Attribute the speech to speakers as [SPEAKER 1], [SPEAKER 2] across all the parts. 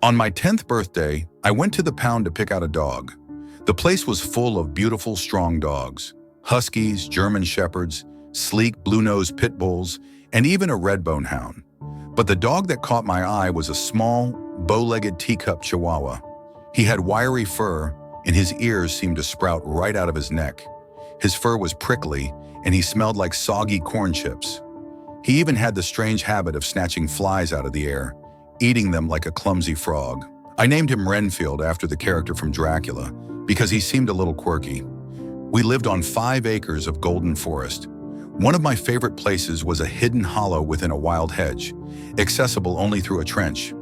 [SPEAKER 1] On my 10th birthday, I went to the pound to pick out a dog. The place was full of beautiful, strong dogs. Huskies, German shepherds, sleek blue-nosed pit bulls, and even a red-bone hound. But the dog that caught my eye was a small, bow-legged teacup chihuahua. He had wiry fur, and his ears seemed to sprout right out of his neck. His fur was prickly, and he smelled like soggy corn chips. He even had the strange habit of snatching flies out of the air, eating them like a clumsy frog. I named him Renfield after the character from Dracula because he seemed a little quirky. We lived on 5 acres of golden forest. One of my favorite places was a hidden hollow within a wild hedge, accessible only through a trench.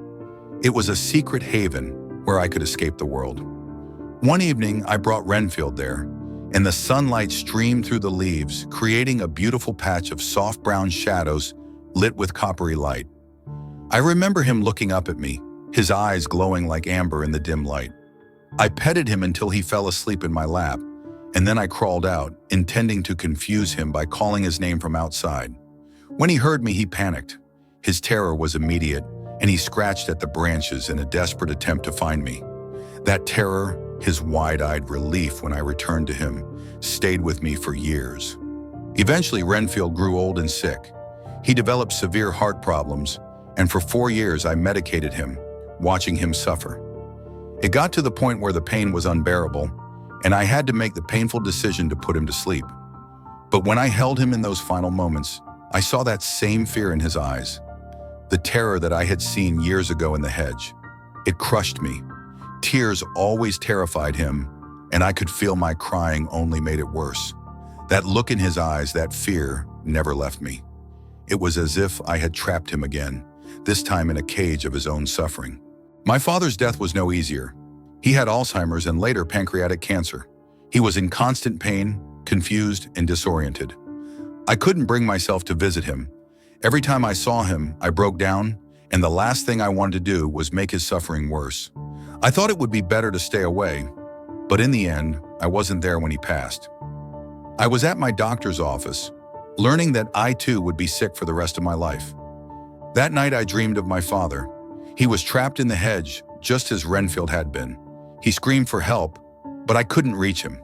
[SPEAKER 1] It was a secret haven where I could escape the world. One evening, I brought Renfield there, and the sunlight streamed through the leaves, creating a beautiful patch of soft brown shadows lit with coppery light. I remember him looking up at me, his eyes glowing like amber in the dim light. I petted him until he fell asleep in my lap, and then I crawled out, intending to confuse him by calling his name from outside. When he heard me, he panicked. His terror was immediate, and he scratched at the branches in a desperate attempt to find me. That terror, his wide-eyed relief when I returned to him, stayed with me for years. Eventually, Renfield grew old and sick. He developed severe heart problems, and for 4 years I medicated him, watching him suffer. It got to the point where the pain was unbearable, and I had to make the painful decision to put him to sleep. But when I held him in those final moments, I saw that same fear in his eyes, the terror that I had seen years ago in the hedge. It crushed me. Tears always terrified him, and I could feel my crying only made it worse. That look in his eyes, that fear, never left me. It was as if I had trapped him again, this time in a cage of his own suffering. My father's death was no easier. He had Alzheimer's and later pancreatic cancer. He was in constant pain, confused, and disoriented. I couldn't bring myself to visit him. Every time I saw him, I broke down, and the last thing I wanted to do was make his suffering worse. I thought it would be better to stay away, but in the end, I wasn't there when he passed. I was at my doctor's office, learning that I too would be sick for the rest of my life. That night I dreamed of my father. He was trapped in the hedge, just as Renfield had been. He screamed for help, but I couldn't reach him.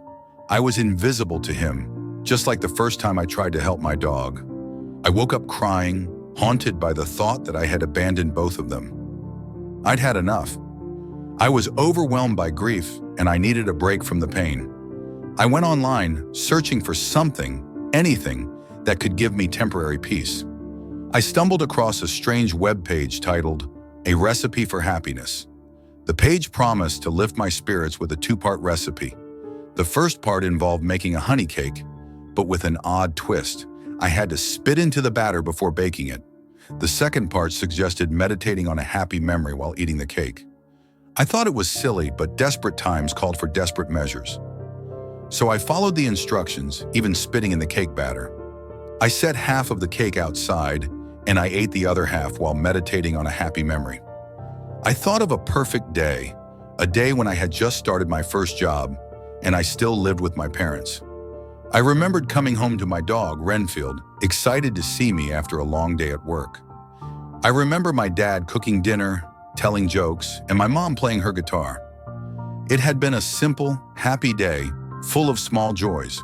[SPEAKER 1] I was invisible to him, just like the first time I tried to help my dog. I woke up crying, haunted by the thought that I had abandoned both of them. I'd had enough. I was overwhelmed by grief, and I needed a break from the pain. I went online, searching for something, anything, that could give me temporary peace. I stumbled across a strange webpage titled, "A Recipe for Happiness." The page promised to lift my spirits with a 2-part recipe. The first part involved making a honey cake, but with an odd twist. I had to spit into the batter before baking it. The second part suggested meditating on a happy memory while eating the cake. I thought it was silly, but desperate times called for desperate measures. So I followed the instructions, even spitting in the cake batter. I set half of the cake outside, and I ate the other half while meditating on a happy memory. I thought of a perfect day, a day when I had just started my first job, and I still lived with my parents. I remembered coming home to my dog, Renfield, excited to see me after a long day at work. I remember my dad cooking dinner, telling jokes, and my mom playing her guitar. It had been a simple, happy day, full of small joys.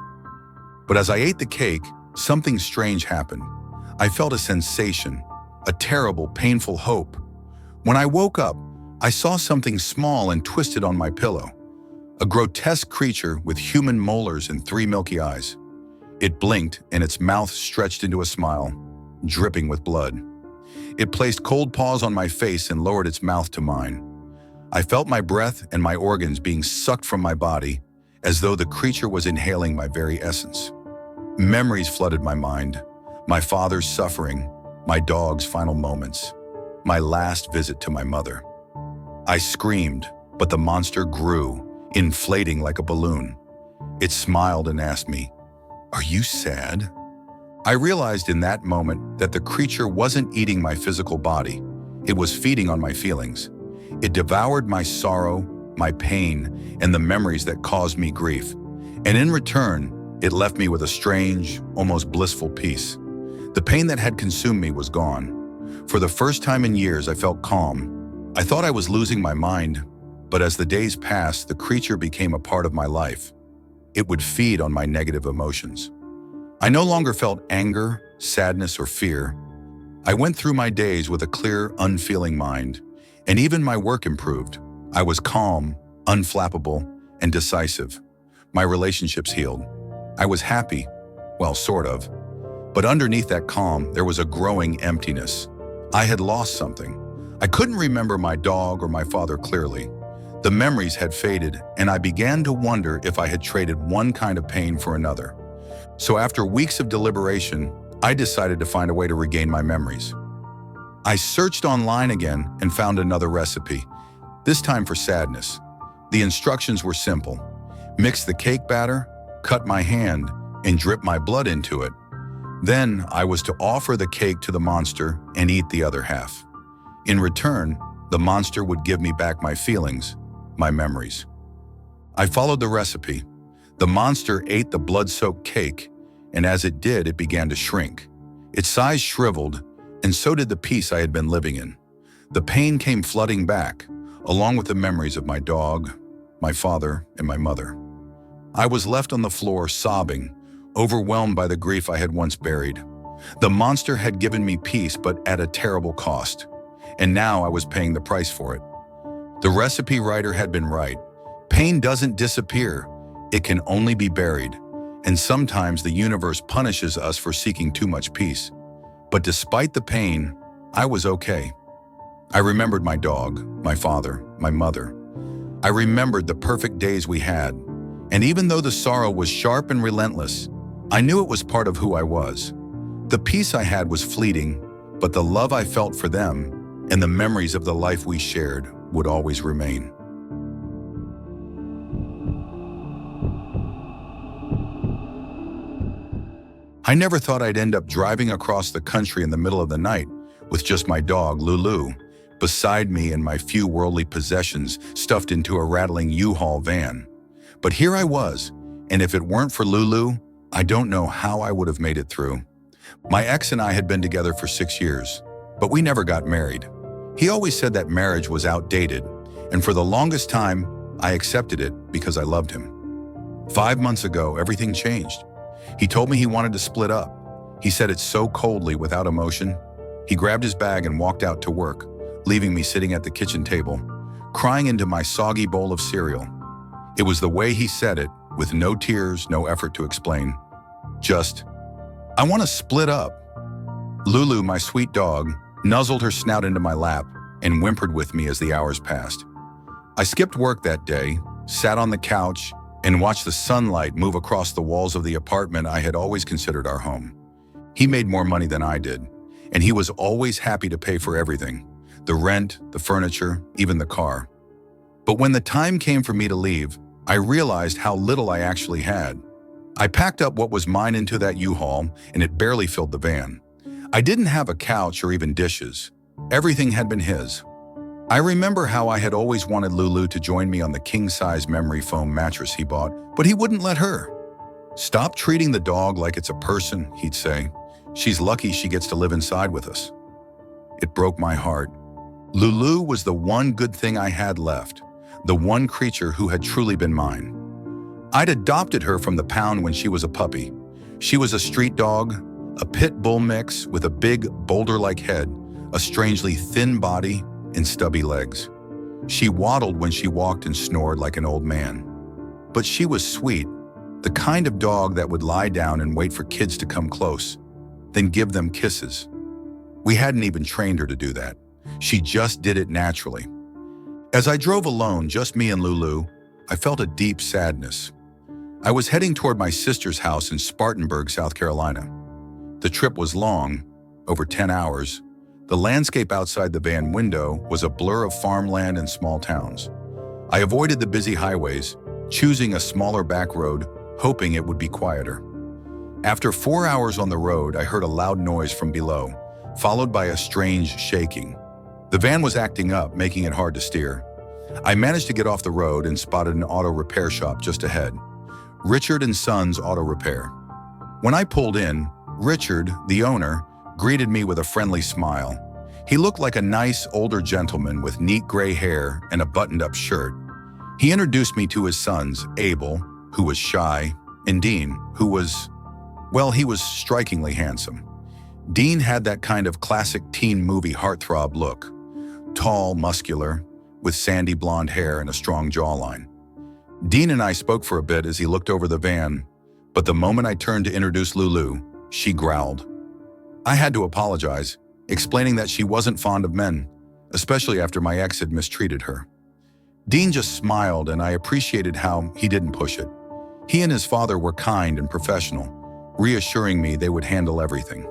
[SPEAKER 1] But as I ate the cake, something strange happened. I felt a sensation, a terrible, painful hope. When I woke up, I saw something small and twisted on my pillow. A grotesque creature with human molars and 3 milky eyes. It blinked, and its mouth stretched into a smile, dripping with blood. It placed cold paws on my face and lowered its mouth to mine. I felt my breath and my organs being sucked from my body, as though the creature was inhaling my very essence. Memories flooded my mind. My father's suffering, my dog's final moments, my last visit to my mother. I screamed, but the monster grew, inflating like a balloon. It smiled and asked me, "Are you sad?" I realized in that moment that the creature wasn't eating my physical body. It was feeding on my feelings. It devoured my sorrow, my pain, and the memories that caused me grief. And in return, it left me with a strange, almost blissful peace. The pain that had consumed me was gone. For the first time in years, I felt calm, I thought I was losing my mind, but as the days passed, the creature became a part of my life. It would feed on my negative emotions. I no longer felt anger, sadness, or fear. I went through my days with a clear, unfeeling mind, and even my work improved. I was calm, unflappable, and decisive. My relationships healed. I was happy, well, sort of. But underneath that calm, there was a growing emptiness. I had lost something. I couldn't remember my dog or my father clearly. The memories had faded, and I began to wonder if I had traded one kind of pain for another. So after weeks of deliberation, I decided to find a way to regain my memories. I searched online again and found another recipe, this time for sadness. The instructions were simple. Mix the cake batter, cut my hand, and drip my blood into it. Then I was to offer the cake to the monster and eat the other half. In return, the monster would give me back my feelings, my memories. I followed the recipe. The monster ate the blood-soaked cake, and as it did, it began to shrink. Its size shriveled, and so did the peace I had been living in. The pain came flooding back, along with the memories of my dog, my father, and my mother. I was left on the floor sobbing, overwhelmed by the grief I had once buried. The monster had given me peace, but at a terrible cost, and now I was paying the price for it. The recipe writer had been right. Pain doesn't disappear, it can only be buried, and sometimes the universe punishes us for seeking too much peace. But despite the pain, I was okay. I remembered my dog, my father, my mother. I remembered the perfect days we had, and even though the sorrow was sharp and relentless, I knew it was part of who I was. The peace I had was fleeting, but the love I felt for them and the memories of the life we shared would always remain. I never thought I'd end up driving across the country in the middle of the night with just my dog, Lulu, beside me and my few worldly possessions stuffed into a rattling U-Haul van. But here I was, and if it weren't for Lulu, I don't know how I would have made it through. My ex and I had been together for 6 years, but we never got married. He always said that marriage was outdated, and for the longest time, I accepted it because I loved him. 5 months ago, everything changed. He told me he wanted to split up. He said it so coldly, without emotion. He grabbed his bag and walked out to work, leaving me sitting at the kitchen table, crying into my soggy bowl of cereal. It was the way he said it, with no tears, no effort to explain. Just, I want to split up. Lulu, my sweet dog, nuzzled her snout into my lap and whimpered with me as the hours passed. I skipped work that day, sat on the couch, and watched the sunlight move across the walls of the apartment I had always considered our home. He made more money than I did, and he was always happy to pay for everything, the rent, the furniture, even the car. But when the time came for me to leave, I realized how little I actually had. I packed up what was mine into that U-Haul, and it barely filled the van. I didn't have a couch or even dishes. Everything had been his. I remember how I had always wanted Lulu to join me on the king-size memory foam mattress he bought, but he wouldn't let her. "Stop treating the dog like it's a person," he'd say. "She's lucky she gets to live inside with us." It broke my heart. Lulu was the one good thing I had left, the one creature who had truly been mine. I'd adopted her from the pound when she was a puppy. She was a street dog, a pit bull mix with a big, boulder-like head, a strangely thin body, and stubby legs. She waddled when she walked and snored like an old man. But she was sweet, the kind of dog that would lie down and wait for kids to come close, then give them kisses. We hadn't even trained her to do that. She just did it naturally. As I drove alone, just me and Lulu, I felt a deep sadness. I was heading toward my sister's house in Spartanburg, South Carolina. The trip was long, over 10 hours. The landscape outside the van window was a blur of farmland and small towns. I avoided the busy highways, choosing a smaller back road, hoping it would be quieter. After 4 hours on the road, I heard a loud noise from below, followed by a strange shaking. The van was acting up, making it hard to steer. I managed to get off the road and spotted an auto repair shop just ahead. Richard and Sons Auto Repair. When I pulled in, Richard, the owner, greeted me with a friendly smile. He looked like a nice, older gentleman with neat gray hair and a buttoned-up shirt. He introduced me to his sons, Abel, who was shy, and Dean, who was, well, he was strikingly handsome. Dean had that kind of classic teen movie heartthrob look. Tall, muscular, with sandy blonde hair and a strong jawline. Dean and I spoke for a bit as he looked over the van, but the moment I turned to introduce Lulu, she growled. I had to apologize, explaining that she wasn't fond of men, especially after my ex had mistreated her. Dean just smiled, and I appreciated how he didn't push it. He and his father were kind and professional, reassuring me they would handle everything.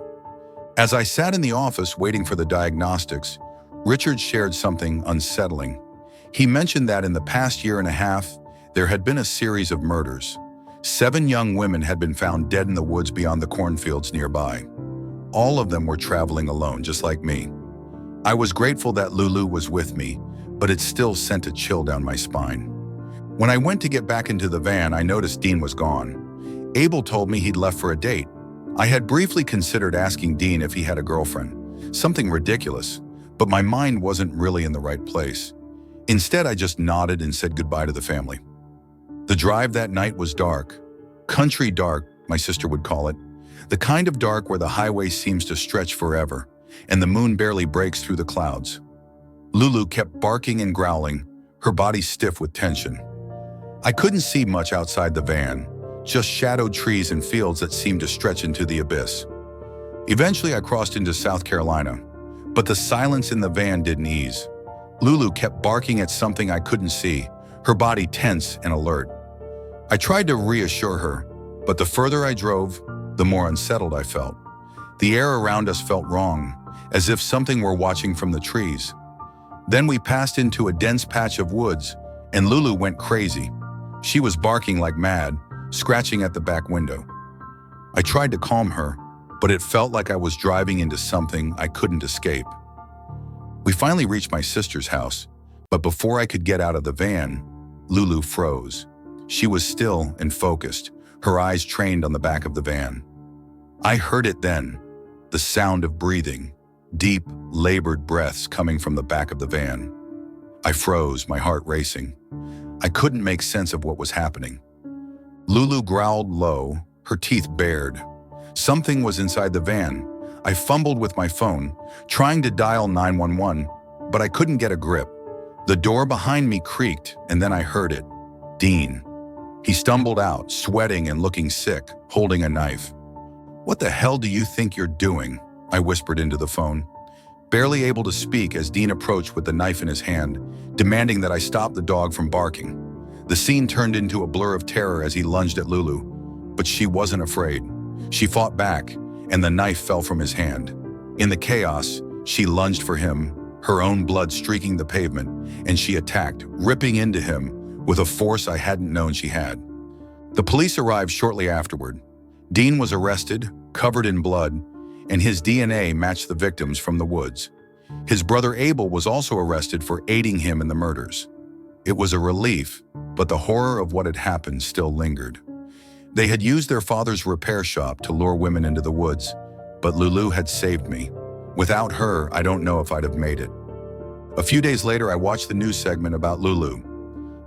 [SPEAKER 1] As I sat in the office waiting for the diagnostics, Richard shared something unsettling. He mentioned that in the past year and a half, there had been a series of murders. 7 young women had been found dead in the woods beyond the cornfields nearby. All of them were traveling alone, just like me. I was grateful that Lulu was with me, but it still sent a chill down my spine. When I went to get back into the van, I noticed Dean was gone. Abel told me he'd left for a date. I had briefly considered asking Dean if he had a girlfriend, something ridiculous, but my mind wasn't really in the right place. Instead, I just nodded and said goodbye to the family. The drive that night was dark. Country dark, my sister would call it. The kind of dark where the highway seems to stretch forever, and the moon barely breaks through the clouds. Lulu kept barking and growling, her body stiff with tension. I couldn't see much outside the van, just shadowed trees and fields that seemed to stretch into the abyss. Eventually, I crossed into South Carolina, but the silence in the van didn't ease. Lulu kept barking at something I couldn't see, her body tense and alert. I tried to reassure her, but the further I drove, the more unsettled I felt. The air around us felt wrong, as if something were watching from the trees. Then we passed into a dense patch of woods, and Lulu went crazy. She was barking like mad, scratching at the back window. I tried to calm her, but it felt like I was driving into something I couldn't escape. We finally reached my sister's house, but before I could get out of the van, Lulu froze. She was still and focused, her eyes trained on the back of the van. I heard it then, the sound of breathing, deep, labored breaths coming from the back of the van. I froze, my heart racing. I couldn't make sense of what was happening. Lulu growled low, her teeth bared. Something was inside the van. I fumbled with my phone, trying to dial 911, but I couldn't get a grip. The door behind me creaked, and then I heard it. Dean. He stumbled out, sweating and looking sick, holding a knife. "What the hell do you think you're doing?" I whispered into the phone. Barely able to speak as Dean approached with the knife in his hand, demanding that I stop the dog from barking. The scene turned into a blur of terror as he lunged at Lulu, but she wasn't afraid. She fought back, and the knife fell from his hand. In the chaos, she lunged for him, her own blood streaking the pavement, and she attacked, ripping into him with a force I hadn't known she had. The police arrived shortly afterward. Dean was arrested, covered in blood, and his DNA matched the victims from the woods. His brother Abel was also arrested for aiding him in the murders. It was a relief, but the horror of what had happened still lingered. They had used their father's repair shop to lure women into the woods, but Lulu had saved me. Without her, I don't know if I'd have made it. A few days later, I watched the news segment about Lulu.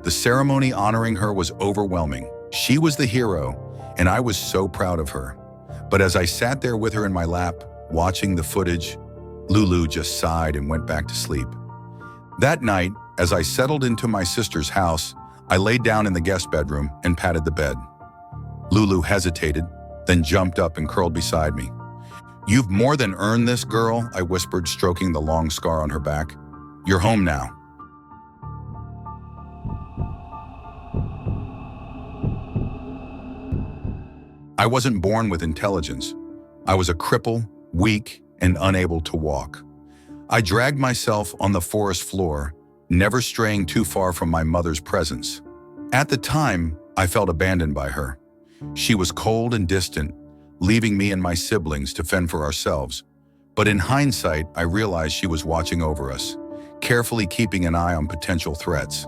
[SPEAKER 1] The ceremony honoring her was overwhelming. She was the hero, and I was so proud of her. But as I sat there with her in my lap, watching the footage, Lulu just sighed and went back to sleep. That night, as I settled into my sister's house, I laid down in the guest bedroom and patted the bed. Lulu hesitated, then jumped up and curled beside me. "You've more than earned this, girl," I whispered, stroking the long scar on her back. "You're home now." I wasn't born with intelligence. I was a cripple, weak, and unable to walk. I dragged myself on the forest floor, never straying too far from my mother's presence. At the time, I felt abandoned by her. She was cold and distant, leaving me and my siblings to fend for ourselves. But in hindsight, I realized she was watching over us, carefully keeping an eye on potential threats.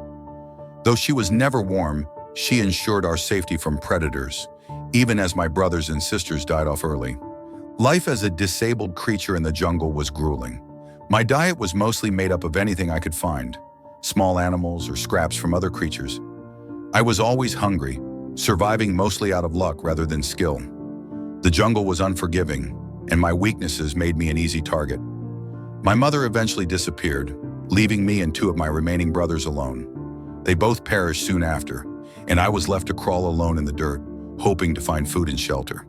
[SPEAKER 1] Though she was never warm, she ensured our safety from predators, even as my brothers and sisters died off early. Life as a disabled creature in the jungle was grueling, My diet was mostly made up of anything I could find, small animals or scraps from other creatures. I was always hungry, surviving mostly out of luck rather than skill. The jungle was unforgiving, and my weaknesses made me an easy target. My mother eventually disappeared, leaving me and two of my remaining brothers alone. They both perished soon after, and I was left to crawl alone in the dirt, hoping to find food and shelter.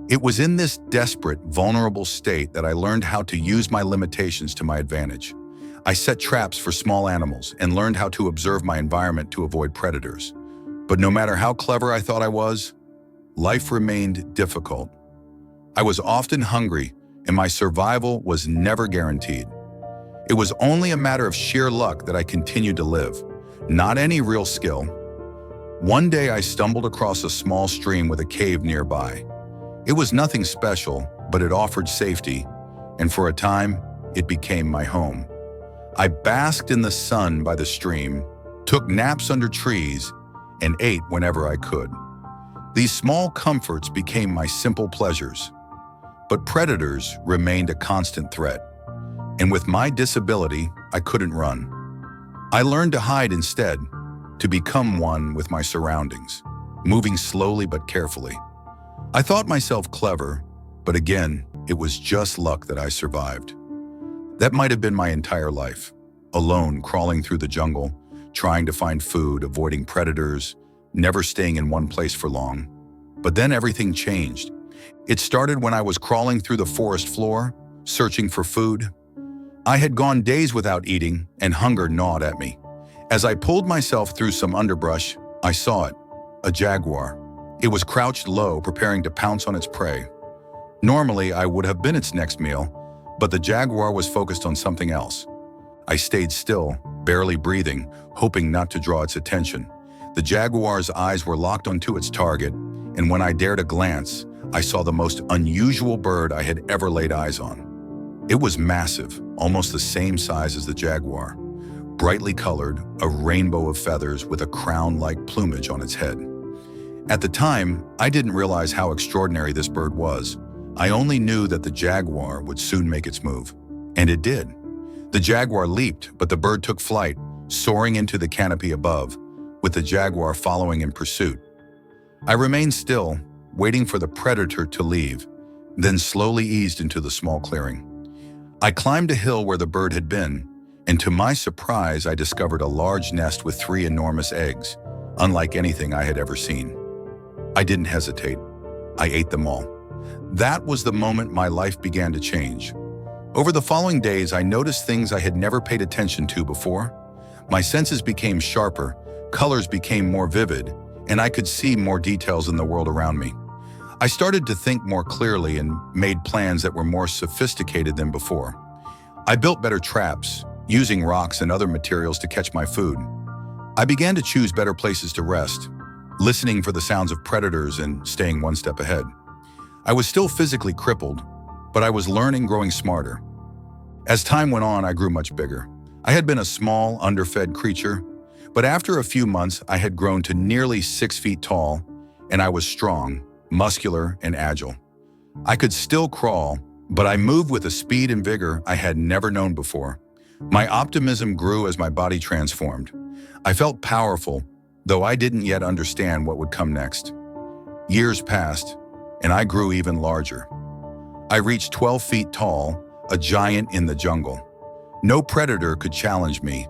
[SPEAKER 1] It was in this desperate, vulnerable state that I learned how to use my limitations to my advantage. I set traps for small animals and learned how to observe my environment to avoid predators. But no matter how clever I thought I was, life remained difficult. I was often hungry, and my survival was never guaranteed. It was only a matter of sheer luck that I continued to live, not any real skill. One day I stumbled across a small stream with a cave nearby. It was nothing special, but it offered safety, and for a time, it became my home. I basked in the sun by the stream, took naps under trees, and ate whenever I could. These small comforts became my simple pleasures. But predators remained a constant threat, and with my disability, I couldn't run. I learned to hide instead, to become one with my surroundings, moving slowly but carefully. I thought myself clever, but again, it was just luck that I survived. That might have been my entire life, alone crawling through the jungle, trying to find food, avoiding predators, never staying in one place for long. But then everything changed. It started when I was crawling through the forest floor, searching for food. I had gone days without eating, and hunger gnawed at me. As I pulled myself through some underbrush, I saw it, a jaguar. It was crouched low, preparing to pounce on its prey. Normally, I would have been its next meal, but the jaguar was focused on something else. I stayed still, barely breathing, hoping not to draw its attention. The jaguar's eyes were locked onto its target, and when I dared a glance, I saw the most unusual bird I had ever laid eyes on. It was massive, almost the same size as the jaguar. Brightly colored, a rainbow of feathers with a crown-like plumage on its head. At the time, I didn't realize how extraordinary this bird was. I only knew that the jaguar would soon make its move. And it did. The jaguar leaped, but the bird took flight, soaring into the canopy above, with the jaguar following in pursuit. I remained still, waiting for the predator to leave, then slowly eased into the small clearing. I climbed a hill where the bird had been, and to my surprise, I discovered a large nest with 3 enormous eggs, unlike anything I had ever seen. I didn't hesitate. I ate them all. That was the moment my life began to change. Over the following days, I noticed things I had never paid attention to before. My senses became sharper, colors became more vivid, and I could see more details in the world around me. I started to think more clearly and made plans that were more sophisticated than before. I built better traps, using rocks and other materials to catch my food. I began to choose better places to rest, listening for the sounds of predators and staying one step ahead. I was still physically crippled, but I was learning, growing smarter. As time went on, I grew much bigger. I had been a small, underfed creature, but after a few months, I had grown to nearly 6 feet tall, and I was strong, muscular, and agile. I could still crawl, but I moved with a speed and vigor I had never known before. My optimism grew as my body transformed. I felt powerful, though I didn't yet understand what would come next. Years passed, and I grew even larger. I reached 12 feet tall, a giant in the jungle. No predator could challenge me,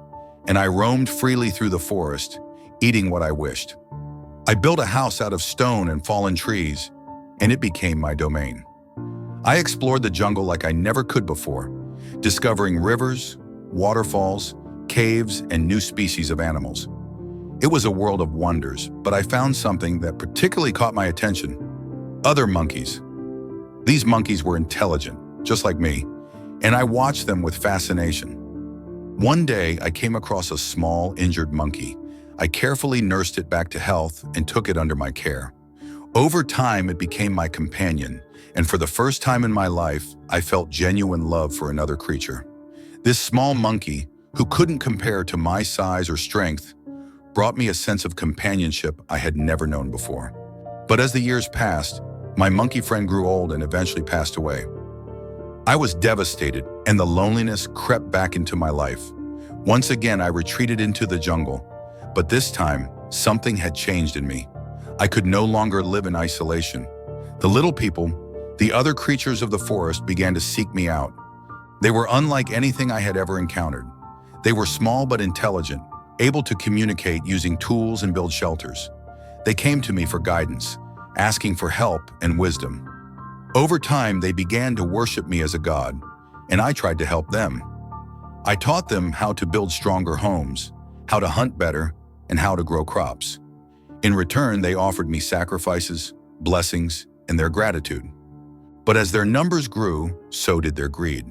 [SPEAKER 1] and I roamed freely through the forest, eating what I wished. I built a house out of stone and fallen trees, and it became my domain. I explored the jungle like I never could before, discovering rivers, waterfalls, caves, and new species of animals. It was a world of wonders, but I found something that particularly caught my attention. Other monkeys. These monkeys were intelligent, just like me, and I watched them with fascination. One day, I came across a small, injured monkey. I carefully nursed it back to health and took it under my care. Over time, it became my companion, and for the first time in my life, I felt genuine love for another creature. This small monkey, who couldn't compare to my size or strength, brought me a sense of companionship I had never known before. But as the years passed, my monkey friend grew old and eventually passed away. I was devastated, and the loneliness crept back into my life. Once again, I retreated into the jungle, but this time, something had changed in me. I could no longer live in isolation. The little people, the other creatures of the forest, began to seek me out. They were unlike anything I had ever encountered. They were small but intelligent, able to communicate using tools and build shelters. They came to me for guidance, asking for help and wisdom. Over time, they began to worship me as a god, and I tried to help them. I taught them how to build stronger homes, how to hunt better, and how to grow crops. In return, they offered me sacrifices, blessings, and their gratitude. But as their numbers grew, so did their greed.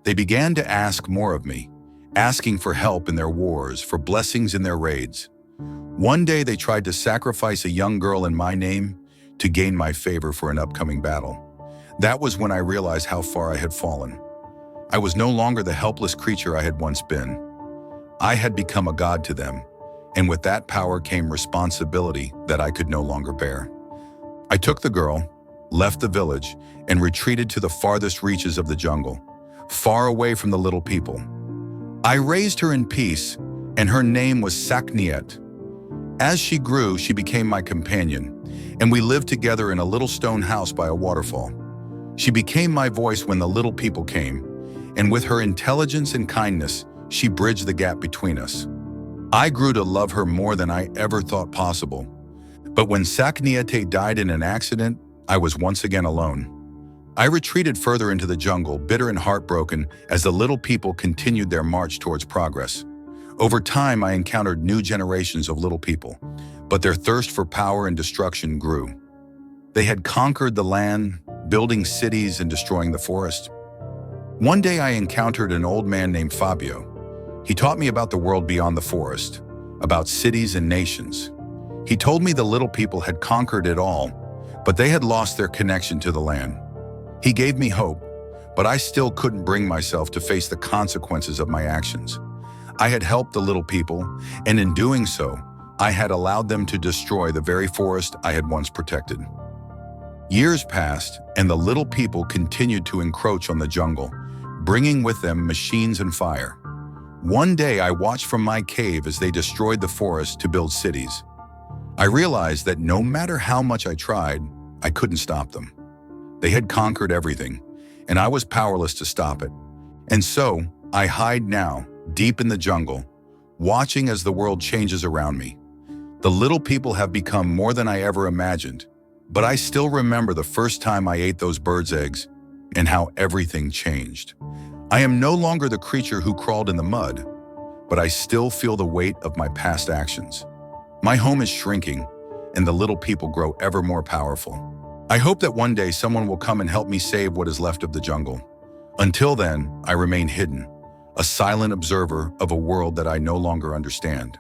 [SPEAKER 1] They began to ask more of me, asking for help in their wars, for blessings in their raids. One day they tried to sacrifice a young girl in my name to gain my favor for an upcoming battle. That was when I realized how far I had fallen. I was no longer the helpless creature I had once been. I had become a god to them, and with that power came responsibility that I could no longer bear. I took the girl, left the village, and retreated to the farthest reaches of the jungle, far away from the little people. I raised her in peace, and her name was Sakniet. As she grew, she became my companion, and we lived together in a little stone house by a waterfall. She became my voice when the little people came, and with her intelligence and kindness, she bridged the gap between us. I grew to love her more than I ever thought possible. But when Sakniete died in an accident, I was once again alone. I retreated further into the jungle, bitter and heartbroken, as the little people continued their march towards progress. Over time, I encountered new generations of little people, but their thirst for power and destruction grew. They had conquered the land, building cities and destroying the forest. One day I encountered an old man named Fabio. He taught me about the world beyond the forest, about cities and nations. He told me the little people had conquered it all, but they had lost their connection to the land. He gave me hope, but I still couldn't bring myself to face the consequences of my actions. I had helped the little people, and in doing so, I had allowed them to destroy the very forest I had once protected. Years passed, and the little people continued to encroach on the jungle, bringing with them machines and fire. One day I watched from my cave as they destroyed the forest to build cities. I realized that no matter how much I tried, I couldn't stop them. They had conquered everything, and I was powerless to stop it. And so, I hide now, deep in the jungle, watching as the world changes around me. The little people have become more than I ever imagined, but I still remember the first time I ate those birds' eggs and how everything changed. I am no longer the creature who crawled in the mud, but I still feel the weight of my past actions. My home is shrinking, and the little people grow ever more powerful. I hope that one day someone will come and help me save what is left of the jungle. Until then, I remain hidden, a silent observer of a world that I no longer understand.